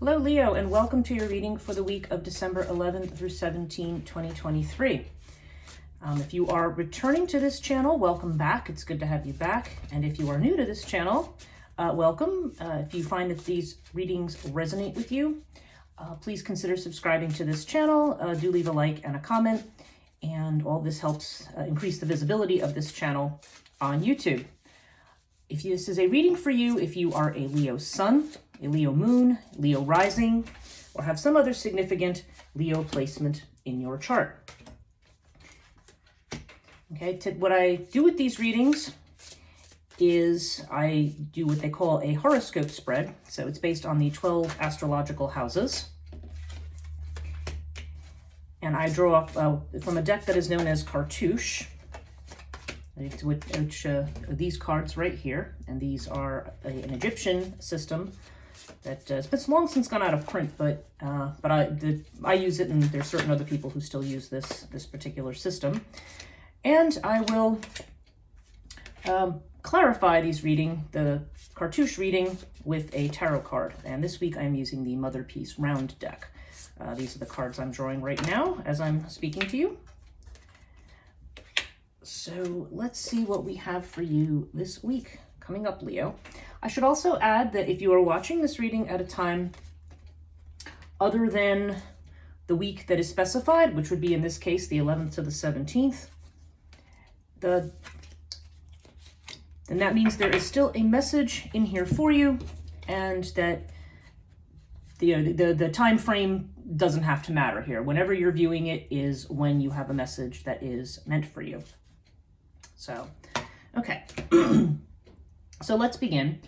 Hello, Leo, and welcome to your reading for the week of December 11th through 17, 2023. If you are returning to this channel, welcome back. It's good to have you back. And if you are new to this channel, welcome. If you find that these readings resonate with you, please consider subscribing to this channel. Do leave a like and a comment, and all this helps increase the visibility of this channel on YouTube. If this is a reading for you, if you are a Leo sun, a Leo moon, Leo rising, or have some other significant Leo placement in your chart. Okay, what I do with these readings is I do what they call a horoscope spread. So it's based on the 12 astrological houses. And I draw up from a deck that is known as Cartouche, which these cards right here. And these are an Egyptian system that it's been long since gone out of print, but I use it, and there's certain other people who still use this particular system. And I will clarify the Cartouche reading with a tarot card. And this week I'm using the Mother Peace round deck. These are the cards I'm drawing right now as I'm speaking to you. So let's see what we have for you this week coming up, Leo. I should also add that if you are watching this reading at a time other than the week that is specified, which would be in this case the 11th to the 17th, then that means there is still a message in here for you, and that the time frame doesn't have to matter here. Whenever you're viewing it is when you have a message that is meant for you. So, okay. So let's begin.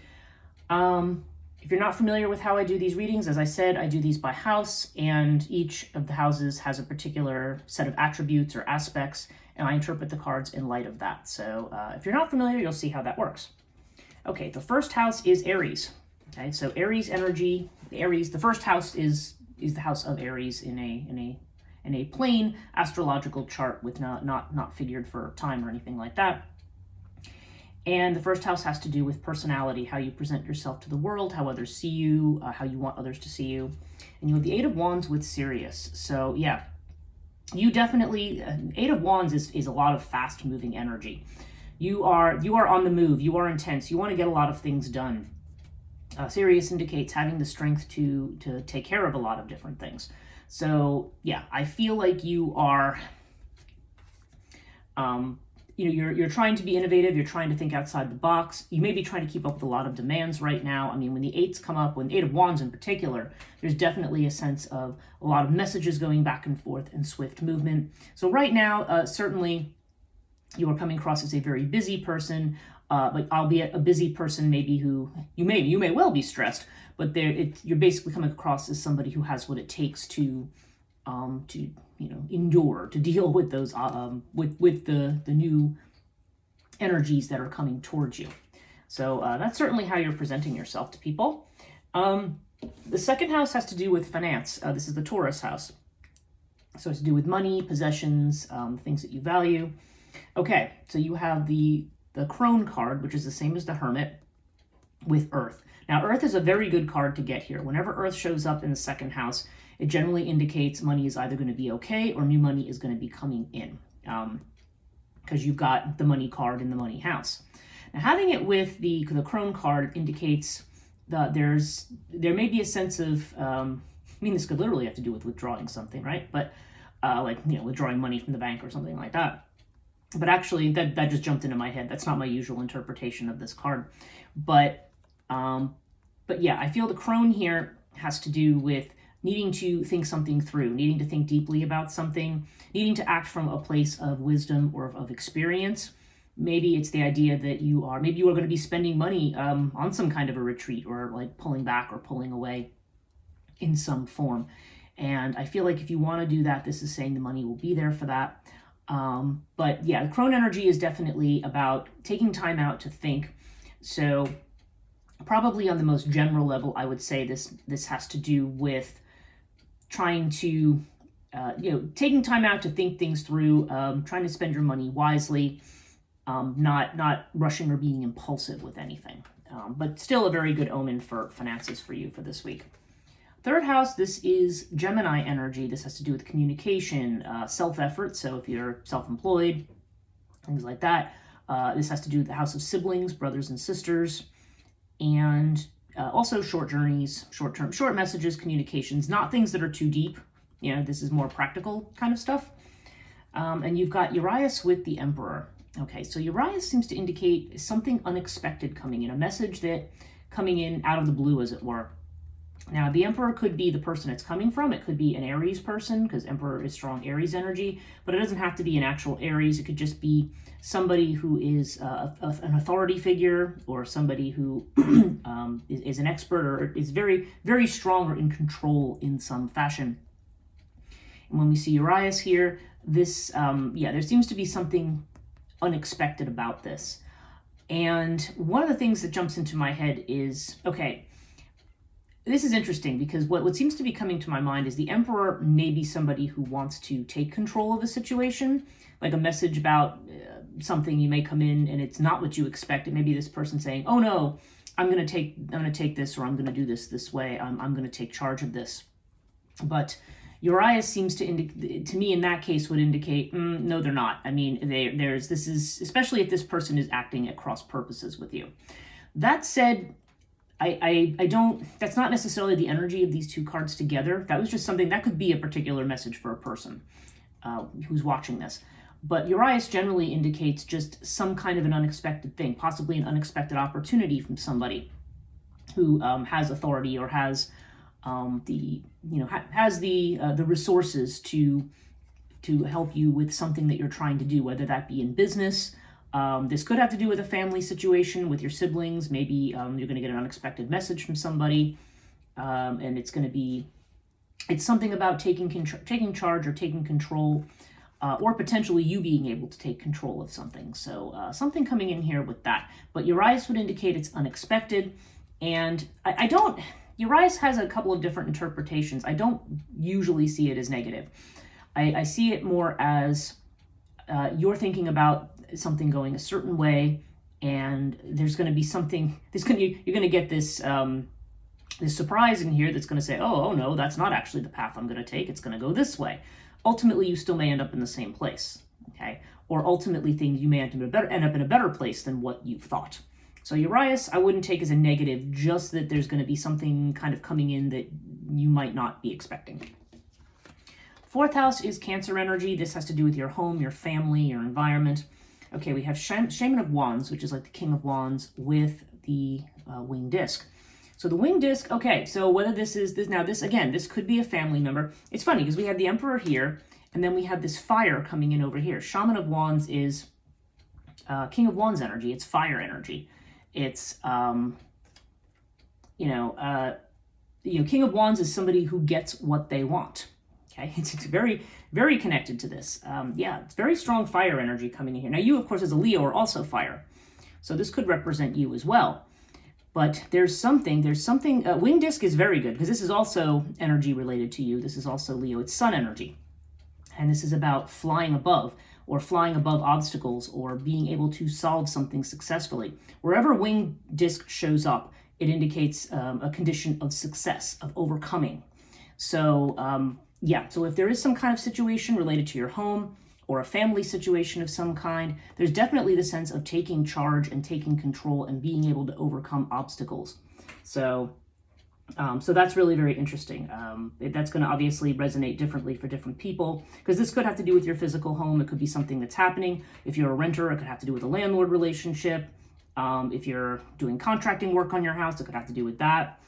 If you're not familiar with how I do these readings, as I said, I do these by house, and each of the houses has a particular set of attributes or aspects, and I interpret the cards in light of that. So if you're not familiar, you'll see how that works. Okay, the first house is Aries. Okay, so Aries energy, the first house is the house of Aries in a plain astrological chart with not figured for time or anything like that. And the first house has to do with personality, how you present yourself to the world, how others see you, how you want others to see you. And you have the Eight of Wands with Sirius. So yeah, you definitely, Eight of Wands is a lot of fast moving energy. You are on the move, you are intense, you want to get a lot of things done. Sirius indicates having the strength to take care of a lot of different things. So yeah, I feel like you are, you're trying to be innovative. You're trying to think outside the box. You may be trying to keep up with a lot of demands right now. I mean, when the eights come up, when the Eight of Wands in particular, there's definitely a sense of a lot of messages going back and forth and swift movement. So right now, certainly you are coming across as a very busy person, but albeit a busy person maybe who you may well be stressed, but you're basically coming across as somebody who has what it takes to endure, to deal with those with the new energies that are coming towards you. So that's certainly how you're presenting yourself to people. The second house has to do with finance. This is the Taurus house. So it's to do with money, possessions, things that you value. Okay, so you have the Crone card, which is the same as the Hermit, with Earth. Now, Earth is a very good card to get here. Whenever Earth shows up in the second house, it generally indicates money is either going to be okay or new money is going to be coming in, because you've got the money card in the money house. Now, having it with the Crone card indicates that there may be a sense of, this could literally have to do with withdrawing something, right? But withdrawing money from the bank or something like that. But actually, that just jumped into my head. That's not my usual interpretation of this card. But yeah, I feel the Crone here has to do with needing to think something through, needing to think deeply about something, needing to act from a place of wisdom or of experience. Maybe it's the idea that you are going to be spending money on some kind of a retreat, or like pulling back or pulling away in some form. And I feel like if you want to do that, this is saying the money will be there for that. But yeah, the Crone energy is definitely about taking time out to think. So probably on the most general level, I would say this has to do with trying to, taking time out to think things through, trying to spend your money wisely, not rushing or being impulsive with anything. But still a very good omen for finances for you for this week. Third house, this is Gemini energy. This has to do with communication, self-effort. So if you're self-employed, things like that. This has to do with the house of siblings, brothers and sisters, and also short journeys, short messages, communications, not things that are too deep. You know, this is more practical kind of stuff. And you've got Urias with the Emperor. Okay, so Urias seems to indicate something unexpected coming in, a message that coming in out of the blue, as it were. Now, the Emperor could be the person it's coming from. It could be an Aries person, because Emperor is strong Aries energy, but it doesn't have to be an actual Aries. It could just be somebody who is an authority figure, or somebody who is an expert, or is very, very strong or in control in some fashion. And when we see Urias here, this, there seems to be something unexpected about this. And one of the things that jumps into my head is, okay, this is interesting, because what seems to be coming to my mind is the Emperor may be somebody who wants to take control of a situation, like a message about something. You may come in and it's not what you expect. It may be this person saying, oh no, I'm going to take this, or I'm going to do this way. I'm going to take charge of this. But Urias seems to me in that case would indicate, no, they're not. I mean, this is, especially if this person is acting at cross purposes with you. That said, I don't, that's not necessarily the energy of these two cards together. That was just something that could be a particular message for a person who's watching this. But Urias generally indicates just some kind of an unexpected thing, possibly an unexpected opportunity from somebody who has authority, or has the resources to help you with something that you're trying to do, whether that be in business. This could have to do with a family situation with your siblings. Maybe you're going to get an unexpected message from somebody, and it's something about taking charge or taking control, or potentially you being able to take control of something. So something coming in here with that. But Urias would indicate it's unexpected, and Urias has a couple of different interpretations. I don't usually see it as negative. I see it more as you're thinking about something going a certain way, and there's going to be something. You're going to get this surprise in here that's going to say, oh no, that's not actually the path I'm going to take. It's going to go this way. Ultimately, you still may end up in the same place. Okay, or ultimately, you may end up in a better place than what you've thought. So Urias, I wouldn't take as a negative, just that there's going to be something kind of coming in that you might not be expecting. Fourth house is Cancer energy. This has to do with your home, your family, your environment. Okay, we have Shaman of Wands, which is like the King of Wands, with the winged disc. So the winged disc, okay, so whether this could be a family member. It's funny, because we have the Emperor here, and then we have this fire coming in over here. Shaman of Wands is King of Wands energy. It's fire energy. It's, King of Wands is somebody who gets what they want. Okay, it's very, very connected to this. It's very strong fire energy coming in here. Now, you, of course, as a Leo, are also fire. So this could represent you as well. But there's something, winged disc is very good, because this is also energy related to you. This is also Leo. It's sun energy. And this is about flying above, or flying above obstacles, or being able to solve something successfully. Wherever winged disc shows up, it indicates a condition of success, of overcoming. So, so if there is some kind of situation related to your home, or a family situation of some kind, there's definitely the sense of taking charge and taking control and being able to overcome obstacles. So that's really very interesting. That's going to obviously resonate differently for different people, because this could have to do with your physical home. It could be something that's happening. If you're a renter, it could have to do with a landlord relationship. If you're doing contracting work on your house, it could have to do with that.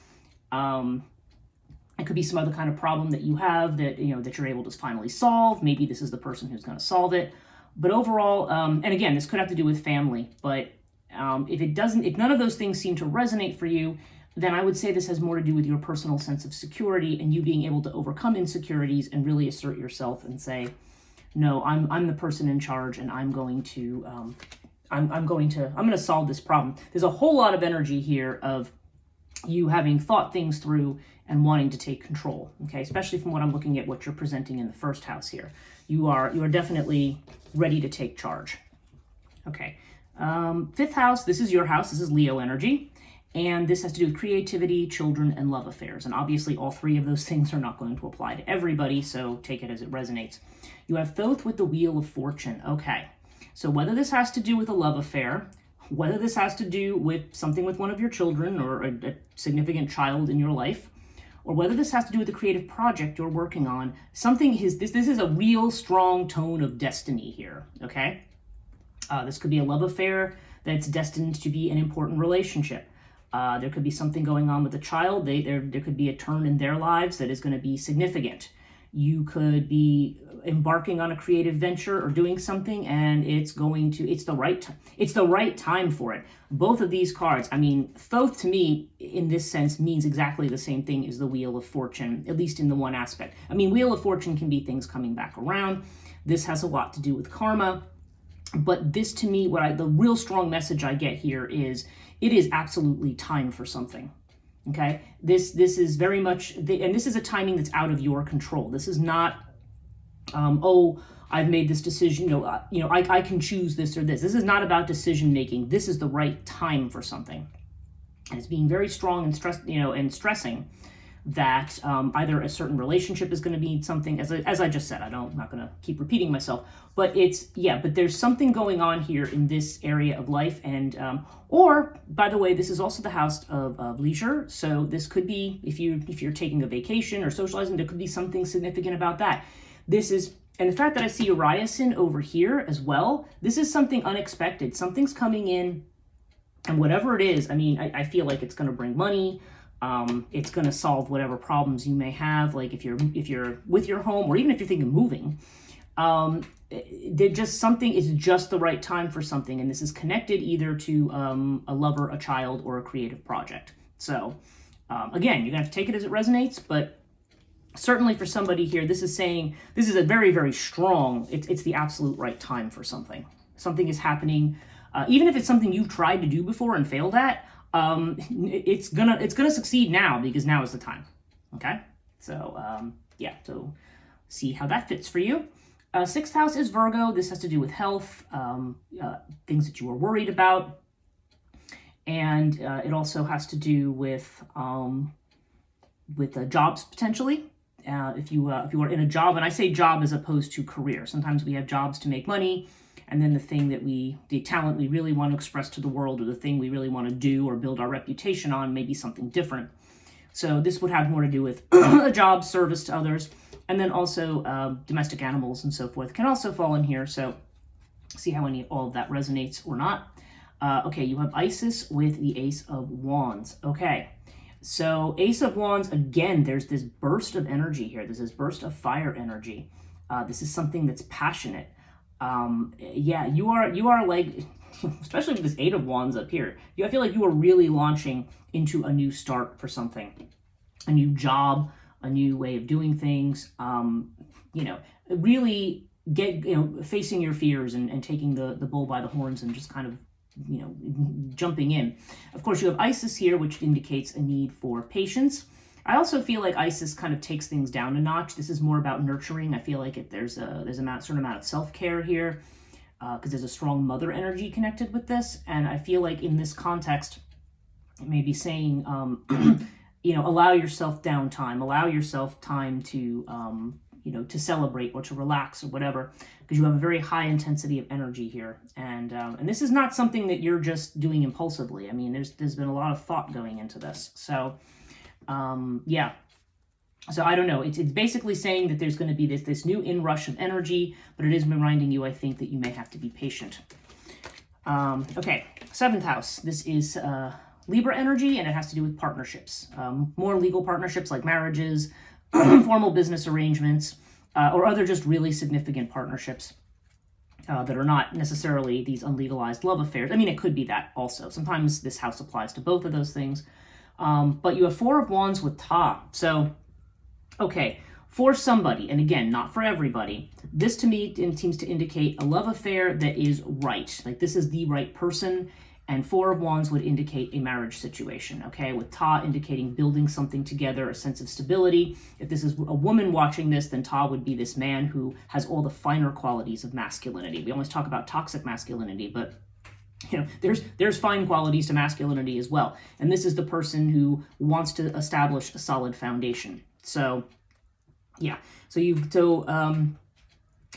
It could be some other kind of problem that you have that you're able to finally solve. Maybe this is the person who's going to solve it. But overall, and again, this could have to do with family. But if none of those things seem to resonate for you, then I would say this has more to do with your personal sense of security, and you being able to overcome insecurities and really assert yourself and say, no, I'm the person in charge, and I'm going to solve this problem. There's a whole lot of energy here of you having thought things through and wanting to take control. Okay, especially from what I'm looking at, what you're presenting in the first house here. You are definitely ready to take charge. Okay, fifth house. This is your house. This is Leo energy. And this has to do with creativity, children, and love affairs. And obviously all three of those things are not going to apply to everybody, so take it as it resonates. You have Thoth with the Wheel of Fortune. Okay, so whether this has to do with a love affair, whether this has to do with something with one of your children or a significant child in your life, or whether this has to do with a creative project you're working on, this is a real strong tone of destiny here, okay? This could be a love affair that's destined to be an important relationship. There could be something going on with a child. There could be a turn in their lives that is going to be significant. You could be embarking on a creative venture or doing something, and it's the right time for it. Both of these cards, I mean, Thoth to me in this sense means exactly the same thing as the Wheel of Fortune, at least in the one aspect. I mean, Wheel of Fortune can be things coming back around. This has a lot to do with karma, but this to me, the real strong message I get here is it is absolutely time for something. Okay, this is very much, and this is a timing that's out of your control. This is not, I've made this decision. I can choose this or this. This is not about decision making. This is the right time for something, and it's being very strong and stressing that either a certain relationship is going to be something, as I just said. I'm not going to keep repeating myself, but but there's something going on here in this area of life, and or by the way, this is also the house of leisure. So this could be if you're taking a vacation or socializing, there could be something significant about that. And the fact that I see Uriasin over here as well, this is something unexpected. Something's coming in, and whatever it is, I mean, I feel like it's going to bring money. It's going to solve whatever problems you may have, like if you're with your home, or even if you're thinking of moving. It's just the right time for something, and this is connected either to a lover, a child, or a creative project. So again, you're gonna have to take it as it resonates, but certainly for somebody here, this is saying this is a very, very strong. It's the absolute right time for something. Something is happening, even if it's something you've tried to do before and failed at. It's gonna succeed now, because now is the time. Okay, so so see how that fits for you. Sixth house is Virgo. This has to do with health, things that you are worried about, and it also has to do with jobs potentially. If you are in a job, and I say job as opposed to career. Sometimes we have jobs to make money, and then the talent we really want to express to the world, or the thing we really want to do or build our reputation on, may be something different. So this would have more to do with a job, service to others, and then also domestic animals and so forth can also fall in here. So see how all of that resonates or not. Okay, you have Isis with the Ace of Wands. Okay, so Ace of Wands, again, there's this burst of energy here. There's this burst of fire energy. This is something that's passionate. You are like, especially with this Eight of Wands up here, I feel like you are really launching into a new start for something, a new job, a new way of doing things. Really facing your fears and taking the bull by the horns and just kind of, jumping in. Of course, you have Isis here, which indicates a need for patience. I also feel like Isis kind of takes things down a notch. This is more about nurturing. I feel like there's a certain amount of self-care here, because there's a strong mother energy connected with this. And I feel like in this context, it may be saying, allow yourself downtime, allow yourself time to, to celebrate or to relax or whatever, because you have a very high intensity of energy here. And this is not something that you're just doing impulsively. I mean, there's been a lot of thought going into this. So, So I don't know. It's basically saying that there's going to be this new inrush of energy, but it is reminding you, I think, that you may have to be patient. Okay, seventh house. This is Libra energy, and it has to do with partnerships. More legal partnerships like marriages, formal business arrangements, or other just really significant partnerships that are not necessarily these unlegalized love affairs. I mean, it could be that also. Sometimes this house applies to both of those things. But you have Four of Wands with Ta. So, okay, for somebody, and again, not for everybody, this to me seems to indicate a love affair that is right. Like, this is the right person. And Four of Wands would indicate a marriage situation, okay? With Ta indicating building something together, a sense of stability. If this is a woman watching this, then Ta would be this man who has all the finer qualities of masculinity. We always talk about toxic masculinity, but there's fine qualities to masculinity as well. And this is the person who wants to establish a solid foundation. So, yeah.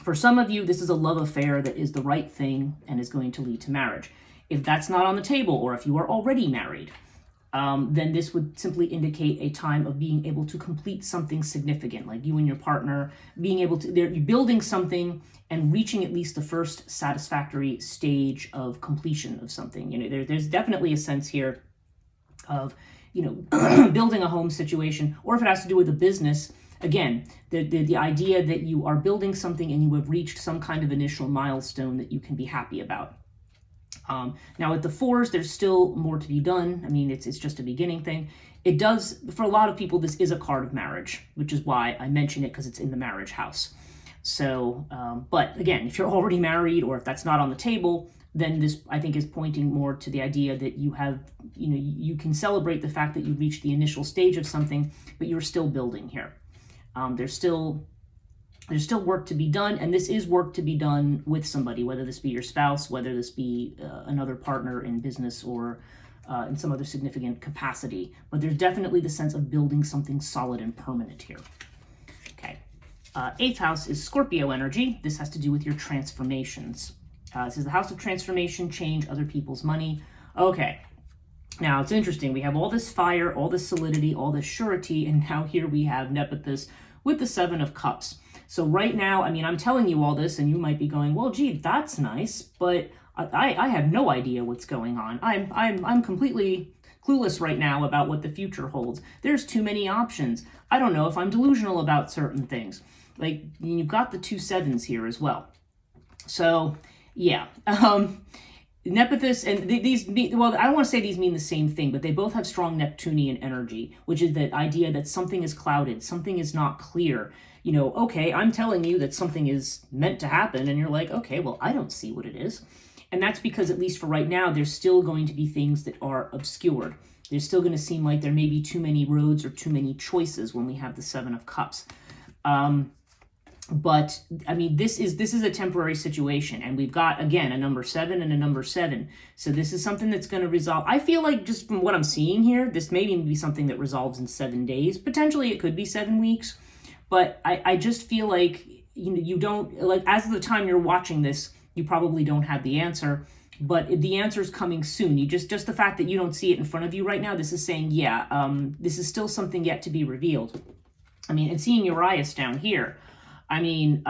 For some of you, this is a love affair that is the right thing and is going to lead to marriage. If that's not on the table, or if you are already married, then this would simply indicate a time of being able to complete something significant, like you and your partner being able to, you're building something and reaching at least the first satisfactory stage of completion of something. There's definitely a sense here of, building a home situation, or if it has to do with a business, again, the idea that you are building something and you have reached some kind of initial milestone that you can be happy about. Now with the fours, there's still more to be done. I mean, it's just a beginning thing. It does, for a lot of people, this is a card of marriage, which is why I mention it, because it's in the marriage house. So, but again, if you're already married, or if that's not on the table, then this, I think, is pointing more to the idea that you have, you can celebrate the fact that you reached the initial stage of something, but you're still building here. There's still work to be done, and this is work to be done with somebody, whether this be your spouse, whether this be another partner in business, or in some other significant capacity. But there's definitely the sense of building something solid and permanent here. Okay. 8th house is Scorpio energy. This has to do with your transformations. This is the house of transformation, change, other people's money. Okay. Now, it's interesting. We have all this fire, all this solidity, all this surety, and now here we have Nephthys with the 7 of Cups. So right now, I mean, I'm telling you all this, and you might be going, well, gee, that's nice, but I have no idea what's going on. I'm completely clueless right now about what the future holds. There's too many options. I don't know if I'm delusional about certain things. Like, you've got the 2 7s here as well. So, yeah. Nephthys, and these, well, I don't want to say these mean the same thing, but they both have strong Neptunian energy, which is the idea that something is clouded, something is not clear. Okay, I'm telling you that something is meant to happen, and you're like, okay, well, I don't see what it is. And that's because, at least for right now, there's still going to be things that are obscured. There's still going to seem like there may be too many roads or too many choices when we have the 7 of Cups. But I mean, this is a temporary situation, and we've got, again, a number 7 and a number 7. So this is something that's going to resolve. I feel like, just from what I'm seeing here, this may even be something that resolves in 7 days. Potentially it could be 7 weeks, but I just feel like, you don't, like, as of the time you're watching this, you probably don't have the answer, but the answer is coming soon. You just the fact that you don't see it in front of you right now, this is saying, yeah, this is still something yet to be revealed. I mean, and seeing Urias down here, I mean,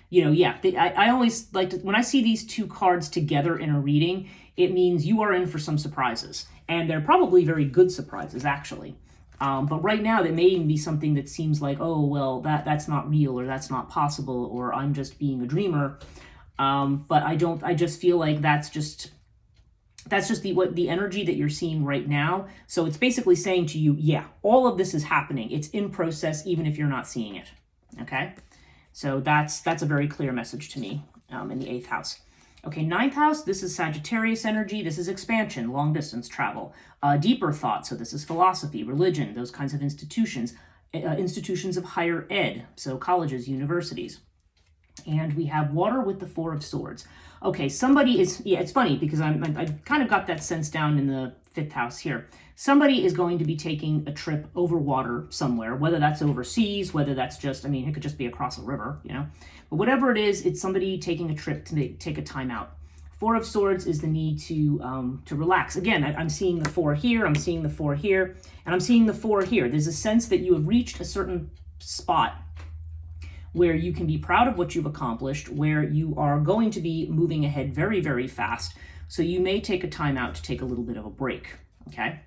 yeah, I always like to, when I see these 2 cards together in a reading, it means you are in for some surprises, and they're probably very good surprises, actually. But right now, there may even be something that seems like, oh, well, that's not real, or that's not possible, or I'm just being a dreamer. But I just feel like that's just the energy that you're seeing right now. So it's basically saying to you, yeah, all of this is happening. It's in process, even if you're not seeing it. Okay, so that's a very clear message to me in the 8th house. Okay, 9th house, this is Sagittarius energy. This is expansion, long distance travel, deeper thought. So this is philosophy, religion, those kinds of institutions, institutions of higher ed, so colleges, universities. And we have water with the 4 of Swords. Okay, somebody is, yeah, it's funny because I kind of got that sense down in the 5th house here. Somebody is going to be taking a trip over water somewhere, whether that's overseas, whether that's just, I mean, it could just be across a river, But whatever it is, it's somebody taking a trip to take a time out. 4 of Swords is the need to relax. Again, I'm seeing the 4 here, I'm seeing the 4 here, and I'm seeing the 4 here. There's a sense that you have reached a certain spot where you can be proud of what you've accomplished, where you are going to be moving ahead very, very fast. So you may take a time out to take a little bit of a break, okay?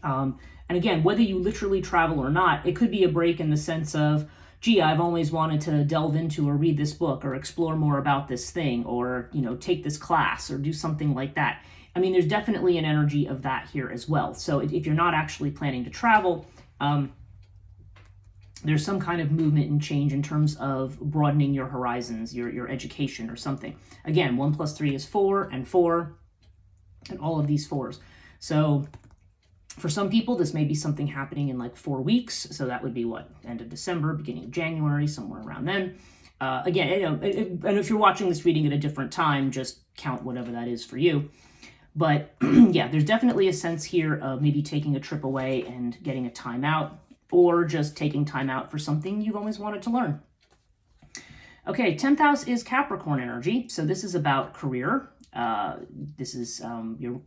And again, whether you literally travel or not, it could be a break in the sense of, gee, I've always wanted to delve into or read this book or explore more about this thing, or, take this class or do something like that. I mean, there's definitely an energy of that here as well. So if you're not actually planning to travel, there's some kind of movement and change in terms of broadening your horizons, your education or something. Again, 1 + 3 is 4, and all of these 4s. So for some people, this may be something happening in like 4 weeks. So that would be what? End of December, beginning of January, somewhere around then. Again, and if you're watching this reading at a different time, just count whatever that is for you. But yeah, there's definitely a sense here of maybe taking a trip away and getting a time out, or just taking time out for something you've always wanted to learn. Okay, 10th house is Capricorn energy. So this is about career. This is your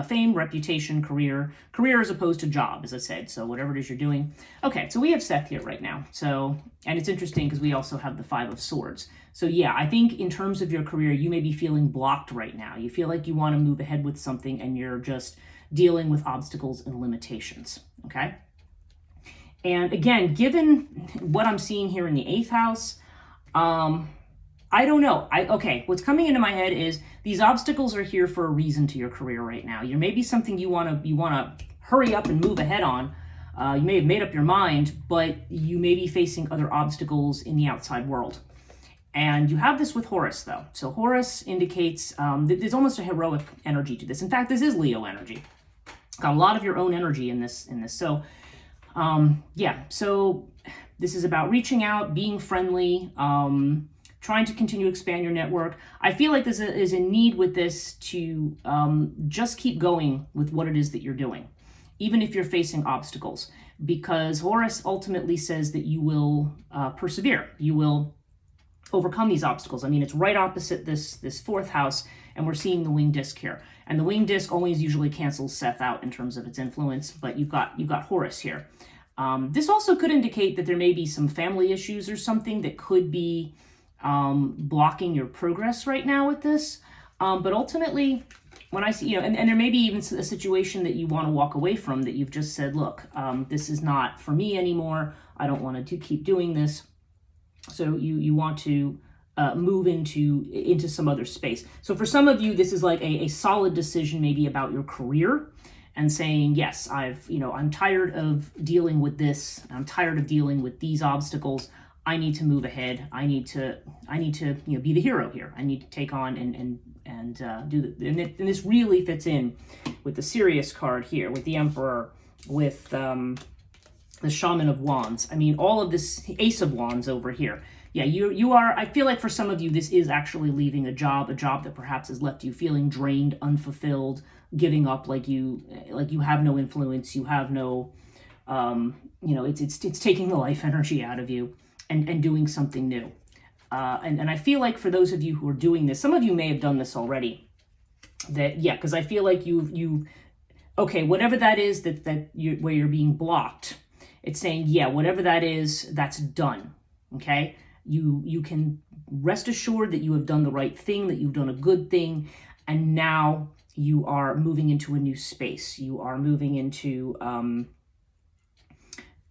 fame, reputation, career as opposed to job, as I said. So whatever it is you're doing. Okay, so we have Seth here right now. So, and it's interesting because we also have the 5 of Swords. So yeah, I think in terms of your career, you may be feeling blocked right now. You feel like you want to move ahead with something and you're just dealing with obstacles and limitations, okay? And again, given what I'm seeing here in the 8th house, I don't know. Okay, what's coming into my head is these obstacles are here for a reason to your career right now. There may be something you want to hurry up and move ahead on. You may have made up your mind, but you may be facing other obstacles in the outside world. And you have this with Horus, though. So Horus indicates that there's almost a heroic energy to this. In fact, this is Leo energy. Got a lot of your own energy in this. So, yeah. So this is about reaching out, being friendly, trying to continue to expand your network. I feel like there is a need with this to just keep going with what it is that you're doing, even if you're facing obstacles, because Horus ultimately says that you will persevere. You will overcome these obstacles. I mean, it's right opposite this 4th house, and we're seeing the winged disc here. And the winged disc always usually cancels Seth out in terms of its influence, but you've got Horus here. This also could indicate that there may be some family issues or something that could be blocking your progress right now with this. But ultimately, when I see, and there may be even a situation that you want to walk away from, that you've just said, look, this is not for me anymore. I don't want to keep doing this. So you want to move into some other space. So for some of you, this is like a solid decision maybe about your career, and saying, yes, I'm tired of dealing with this. I'm tired of dealing with these obstacles. I need to move ahead. I need to be the hero here. I need to take on and do the, and this really fits in with the Sirius card here, with the Emperor, with the Shaman of Wands. I mean, all of this Ace of Wands over here. Yeah, you are, I feel like for some of you, this is actually leaving a job that perhaps has left you feeling drained, unfulfilled, giving up, like you have no influence, you have no, it's taking the life energy out of you and doing something new. And I feel like for those of you who are doing this, some of you may have done this already, because I feel like okay, whatever that is where you're being blocked, it's saying, yeah, whatever that is, that's done, okay? You can rest assured that you have done the right thing, that you've done a good thing, and now you are moving into a new space. You are moving into,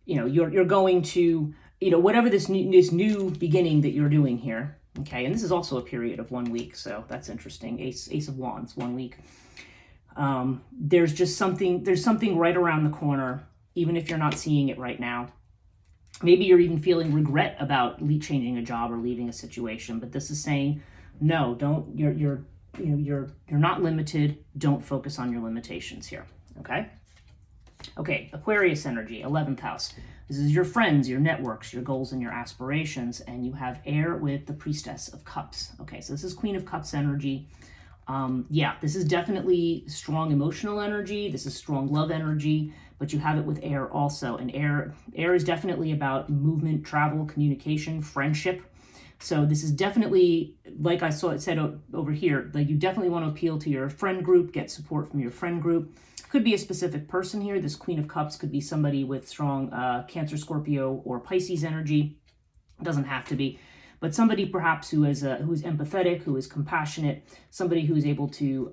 you're going to, whatever this new beginning that you're doing here, okay? And this is also a period of 1 week, so that's interesting. Ace of Wands, 1 week. There's something right around the corner, even if you're not seeing it right now. Maybe you're even feeling regret about changing a job or leaving a situation, but this is saying, no, don't, you're not limited. Don't focus on your limitations here, okay? Okay, Aquarius energy, 11th house. This is your friends, your networks, your goals, and your aspirations, and you have air with the Priestess of Cups. Okay, so this is Queen of Cups energy. This is definitely strong emotional energy. This is strong love energy, but you have it with air also. And air is definitely about movement, travel, communication, friendship. So this is definitely, like I saw it said over here, like you definitely want to appeal to your friend group, get support from your friend group. Could be a specific person here. This Queen of Cups could be somebody with strong Cancer, Scorpio, or Pisces energy. It doesn't have to be. But somebody perhaps who is empathetic, who is compassionate, somebody who is able to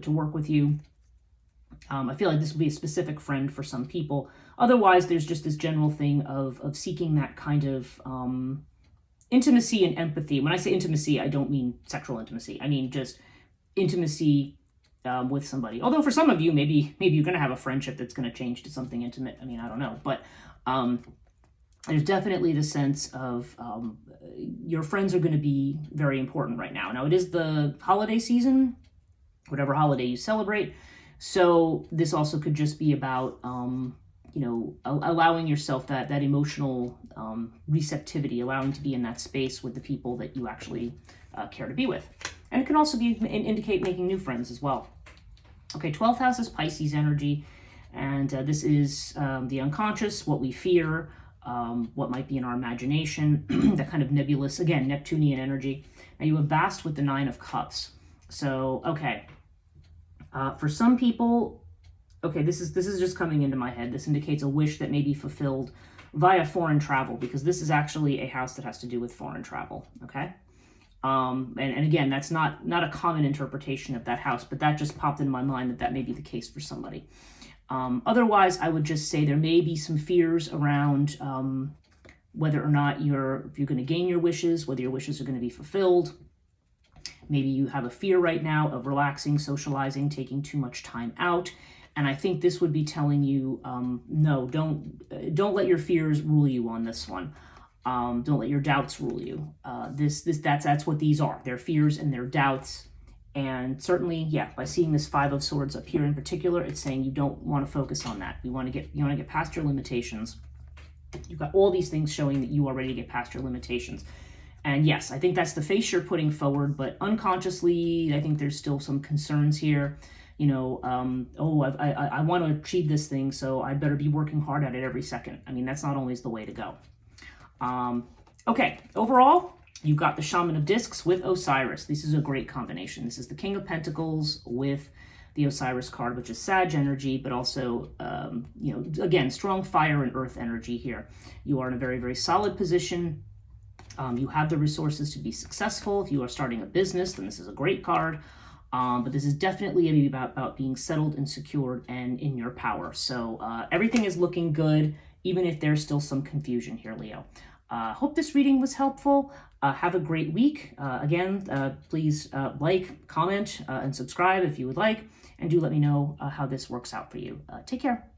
work with you. I feel like this would be a specific friend for some people. Otherwise, there's just this general thing of seeking that kind of intimacy and empathy. When I say intimacy, I don't mean sexual intimacy. I mean just intimacy with somebody. Although for some of you, maybe you're going to have a friendship that's going to change to something intimate. I mean, I don't know. But there's definitely the sense of your friends are going to be very important right now. Now, it is the holiday season, whatever holiday you celebrate. So this also could just be about, allowing yourself that emotional receptivity, allowing to be in that space with the people that you actually care to be with. And it can also indicate making new friends as well. Okay, 12th house is Pisces energy, and this is the unconscious, what we fear, what might be in our imagination, that kind of nebulous, again, Neptunian energy. Now you have Bast with the 9 of Cups. So, okay, for some people, okay, this is just coming into my head. This indicates a wish that may be fulfilled via foreign travel, because this is actually a house that has to do with foreign travel, okay? And again, that's not a common interpretation of that house, but that just popped in my mind that may be the case for somebody. Otherwise, I would just say there may be some fears around whether or not if you're going to gain your wishes, whether your wishes are going to be fulfilled. Maybe you have a fear right now of relaxing, socializing, taking too much time out. And I think this would be telling you, no, don't let your fears rule you on this one. Don't let your doubts rule you. That's what these are. They're fears and they're doubts. And certainly, yeah, by seeing this 5 of Swords up here in particular, it's saying you don't want to focus on that. You want to get past your limitations. You've got all these things showing that you are ready to get past your limitations. And yes, I think that's the face you're putting forward, but unconsciously, I think there's still some concerns here. I want to achieve this thing, so I better be working hard at it every second. I mean, that's not always the way to go. Okay, overall, you've got the Shaman of Discs with Osiris. This is a great combination. This is the King of Pentacles with the Osiris card, which is Sag energy, but also, again, strong fire and earth energy here. You are in a very, very solid position. You have the resources to be successful. If you are starting a business, then this is a great card. But this is definitely about being settled and secured and in your power. So everything is looking good, even if there's still some confusion here, Leo. Hope this reading was helpful. Have a great week. Again, please like, comment, and subscribe if you would like. And do let me know how this works out for you. Take care.